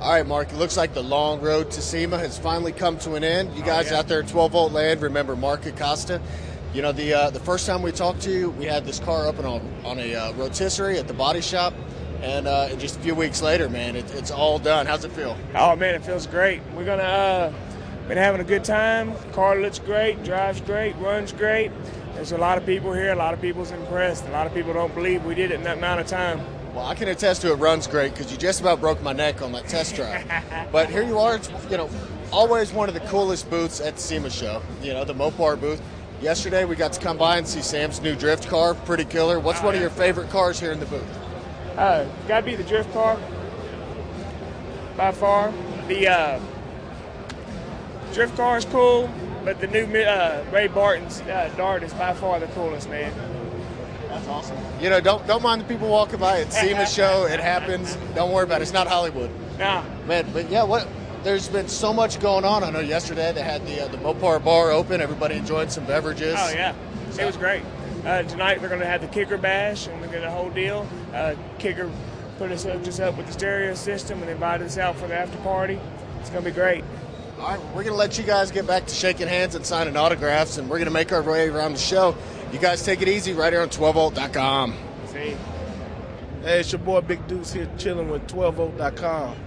All right, Mark, it looks like the long road to SEMA has finally come to an end. You guys out there at 12-volt land, remember Mark Acosta. You know, the first time we talked to you, we had this car up on a rotisserie at the body shop, and just a few weeks later, man, it's all done. How's it feel? Oh, man, it feels great. We're going to been having a good time. Car looks great, drives great, runs great. There's a lot of people here. A lot of people's impressed. A lot of people don't believe we did it in that amount of time. Well, I can attest to it runs great because you just about broke my neck on that test drive. But here you are, it's, always one of the coolest booths at the SEMA show, the Mopar booth. Yesterday we got to come by and see Sam's new drift car, pretty killer. What's one of your favorite cars here in the booth? Got to be the drift car, by far. The drift car is cool, but the new Ray Barton's Dart is by far the coolest, man. That's awesome. Don't mind the people walking by. It's SEMA show. It happens. Don't worry about it. It's not Hollywood. Nah. Man, but yeah, there's been so much going on. I know yesterday they had the Mopar bar open. Everybody enjoyed some beverages. Oh, yeah. It was great. Tonight they're going to have the Kicker Bash, and we're going to whole deal. Kicker put us up with the stereo system and invited us out for the after party. It's going to be great. All right, we're going to let you guys get back to shaking hands and signing autographs, and we're going to make our way around the show. You guys take it easy right here on 12volt.com. See? Hey, it's your boy Big Deuce here chilling with 12volt.com.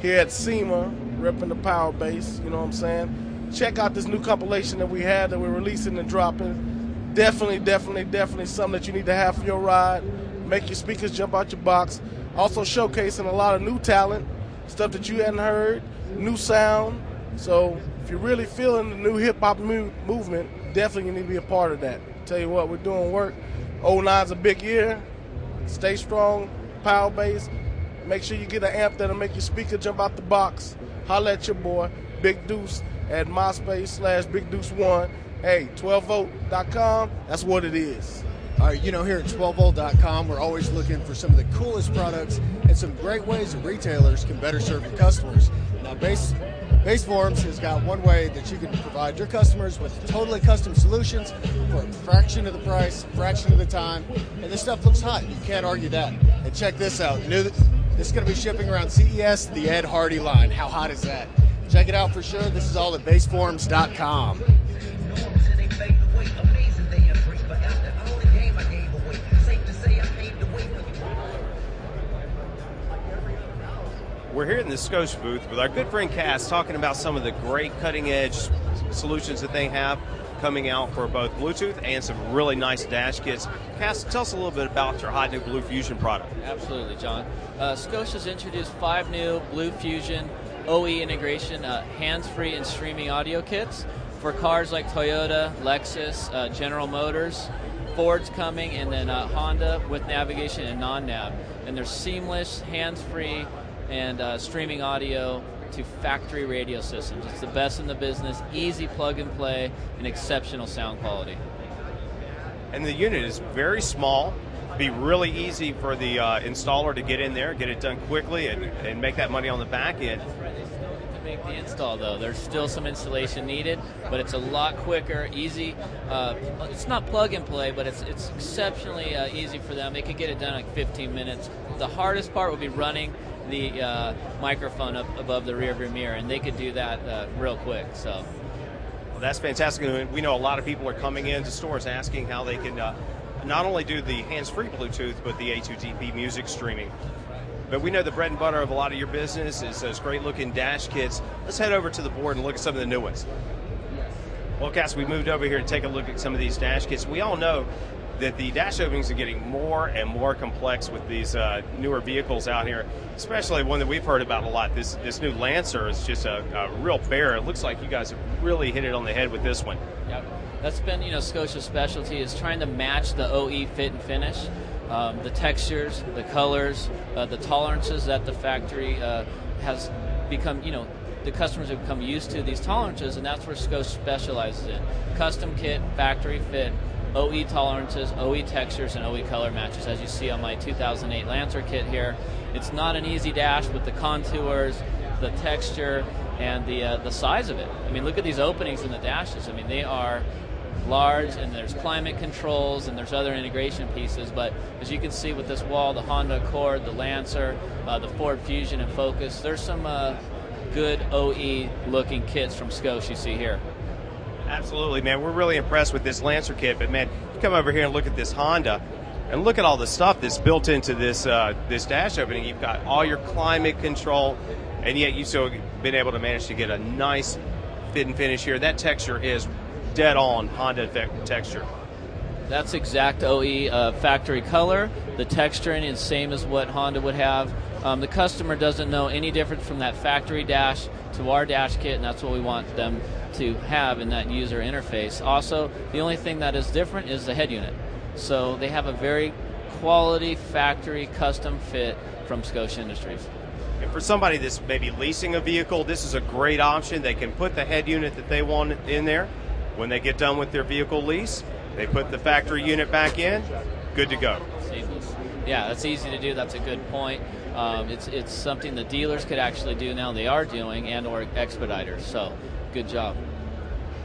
Here at SEMA, repping the Powerbass, you know what I'm saying? Check out this new compilation that we had that we're releasing and dropping. Definitely something that you need to have for your ride. Make your speakers jump out your box. Also showcasing a lot of new talent, stuff that you hadn't heard, new sound. So if you're really feeling the new hip-hop movement, definitely you need to be a part of that. Tell you what, we're doing work. 09's a big year. Stay strong, Powerbass. Make sure you get an amp that'll make your speaker jump out the box. Holla at your boy, Big Deuce, at MySpace/BigDeuce1. Hey, 12volt.com, that's what it is. All right, here at 12volt.com, we're always looking for some of the coolest products and some great ways that retailers can better serve your customers. Now, BassForms has got one way that you can provide your customers with totally custom solutions for a fraction of the price, fraction of the time, and this stuff looks hot. You can't argue that. And check this out. This is going to be shipping around CES, the Ed Hardy line. How hot is that? Check it out for sure. This is all at BassForms.com. We're here in the Scosche booth with our good friend Kas talking about some of the great cutting-edge solutions that they have coming out for both Bluetooth and some really nice dash kits. Kas, tell us a little bit about your hot new Blue Fusion product. Absolutely, John. Scosche has introduced 5 new Blue Fusion OE integration hands-free and streaming audio kits for cars like Toyota, Lexus, General Motors, Ford's coming, and then Honda with navigation and non-nav. And they're seamless, hands-free, and streaming audio to factory radio systems. It's the best in the business, easy plug and play, and exceptional sound quality. And the unit is very small, be really easy for the installer to get in there, get it done quickly, and make that money on the back end. To make the install, though, there's still some installation needed, but it's a lot quicker, easy. It's not plug and play, but it's exceptionally easy for them. They could get it done in like 15 minutes. The hardest part would be running the microphone up above the rear view mirror, and they could do that real quick. So, well, that's fantastic. We know a lot of people are coming into stores asking how they can not only do the hands-free Bluetooth, but the A2DP music streaming. But we know the bread and butter of a lot of your business is those great-looking dash kits. Let's head over to the board and look at some of the new ones. Well, Kas, we moved over here to take a look at some of these dash kits. We all know that the dash openings are getting more and more complex with these newer vehicles out here, especially one that we've heard about a lot. This new Lancer is just a real bear. It looks like you guys have really hit it on the head with this one. Yep. That's been, Scosche's specialty, is trying to match the OE fit and finish. The textures, the colors, the tolerances that the factory has become, the customers have become used to these tolerances, and that's where Scosche specializes in. Custom kit, factory fit, OE tolerances, OE textures, and OE color matches, as you see on my 2008 Lancer kit here. It's not an easy dash with the contours, the texture, and the size of it. I mean, look at these openings in the dashes. I mean, they are large, and there's climate controls, and there's other integration pieces. But as you can see with this wall, the Honda Accord, the Lancer, the Ford Fusion and Focus, there's some good OE looking kits from Scosche you see here. Absolutely, man. We're really impressed with this Lancer kit, but man, you come over here and look at this Honda, and look at all the stuff that's built into this this dash opening. You've got all your climate control, and yet you've still been able to manage to get a nice fit and finish here. That texture is dead on Honda texture. That's exact OE factory color. The texturing is same as what Honda would have. The customer doesn't know any difference from that factory dash to our dash kit, and that's what we want them to have in that user interface. Also, the only thing that is different is the head unit. So they have a very quality factory custom fit from Scosche Industries. And for somebody that's maybe leasing a vehicle, this is a great option. They can put the head unit that they want in there. When they get done with their vehicle lease, they put the factory unit back in, good to go. Seamless. Yeah, that's easy to do. That's a good point. It's something the dealers could actually do now. They are doing, and or expediters. So, good job.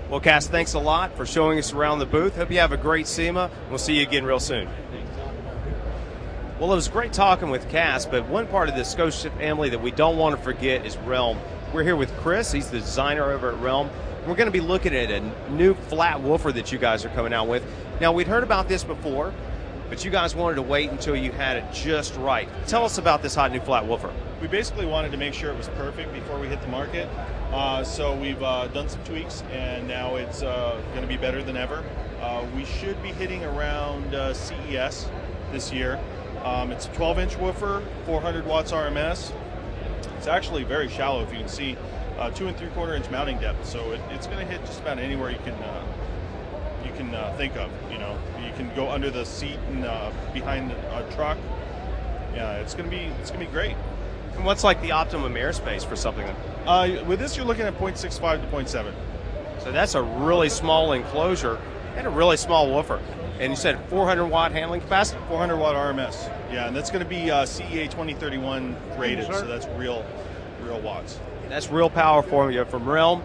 Well, Kas, thanks a lot for showing us around the booth. Hope you have a great SEMA. We'll see you again real soon. Well, it was great talking with Kas, but one part of the Scosche family that we don't want to forget is Realm. We're here with Chris. He's the designer over at Realm. We're going to be looking at a new flat woofer that you guys are coming out with. Now, we'd heard about this before, but you guys wanted to wait until you had it just right. Tell us about this hot new flat woofer. We basically wanted to make sure it was perfect before we hit the market. So we've done some tweaks, and now it's going to be better than ever. We should be hitting around CES this year. It's a 12-inch woofer, 400 watts RMS. It's actually very shallow, if you can see. 2 3/4 inch mounting depth, so it's going to hit just about anywhere you can think of. You know, you can go under the seat and behind a truck. Yeah, it's going to be great. And what's like the optimum airspace for something? With this, you're looking at 0.65 to 0.7. So that's a really small enclosure and a really small woofer. And you said 400 watt handling capacity? 400 watt RMS. Yeah, and that's going to be CEA 2031 rated, so that's real watts. That's real power for you from Realm.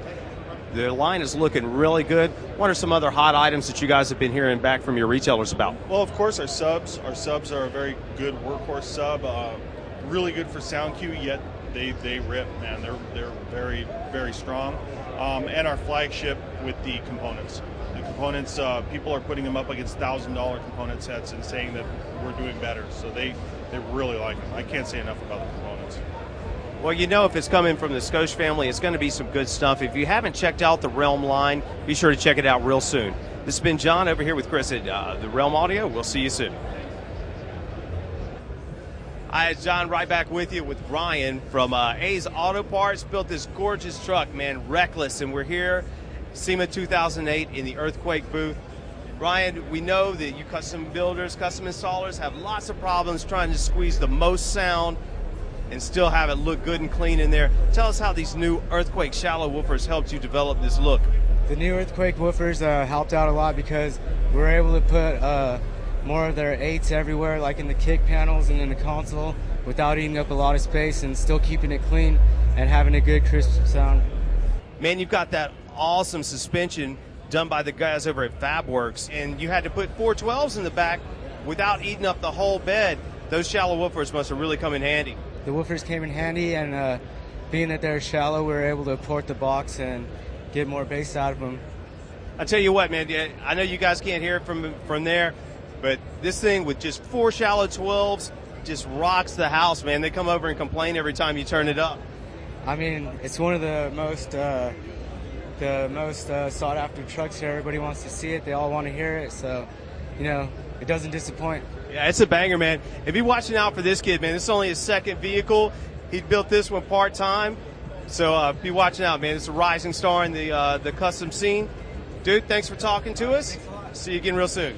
The line is looking really good. What are some other hot items that you guys have been hearing back from your retailers about? Well, of course, our subs. Our subs are a very good workhorse sub. Really good for sound cue, yet they rip, man. They're very, very strong. And our flagship with the components. The components, people are putting them up against $1,000 component sets and saying that we're doing better. So they really like them. I can't say enough about the components. Well, you know, if it's coming from the Scosche family, it's going to be some good stuff. If you haven't checked out the Realm line, be sure to check it out real soon. This has been John over here with Chris at the Realm Audio. We'll see you soon. Hi, it's John, right back with you with Ryan from A's Auto Parts. Built this gorgeous truck, man, Reckless, and we're here, SEMA 2008 in the Earthquake booth. Ryan, we know that you custom builders, custom installers have lots of problems trying to squeeze the most sound and still have it look good and clean in there. Tell us how these new Earthquake shallow woofers helped you develop this look. The new Earthquake woofers helped out a lot because we were able to put more of their 8s everywhere, like in the kick panels and in the console, without eating up a lot of space and still keeping it clean and having a good crisp sound. Man, you've got that awesome suspension done by the guys over at FabWorks, and you had to put 412s in the back without eating up the whole bed. Those shallow woofers must have really come in handy. The woofers came in handy, and being that they're shallow, we were able to port the box and get more bass out of them. I tell you what, man, I know you guys can't hear it from there, but this thing with just 4 shallow 12s just rocks the house, man. They come over and complain every time you turn it up. I mean, it's one of the most sought after trucks here. Everybody wants to see it. They all want to hear it, so, you know, it doesn't disappoint. Yeah, it's a banger, man. If you're watching out for this kid, man, this is only his second vehicle. He built this one part-time, so be watching out, man. It's a rising star in the custom scene. Dude, thanks for talking to us. See you again real soon.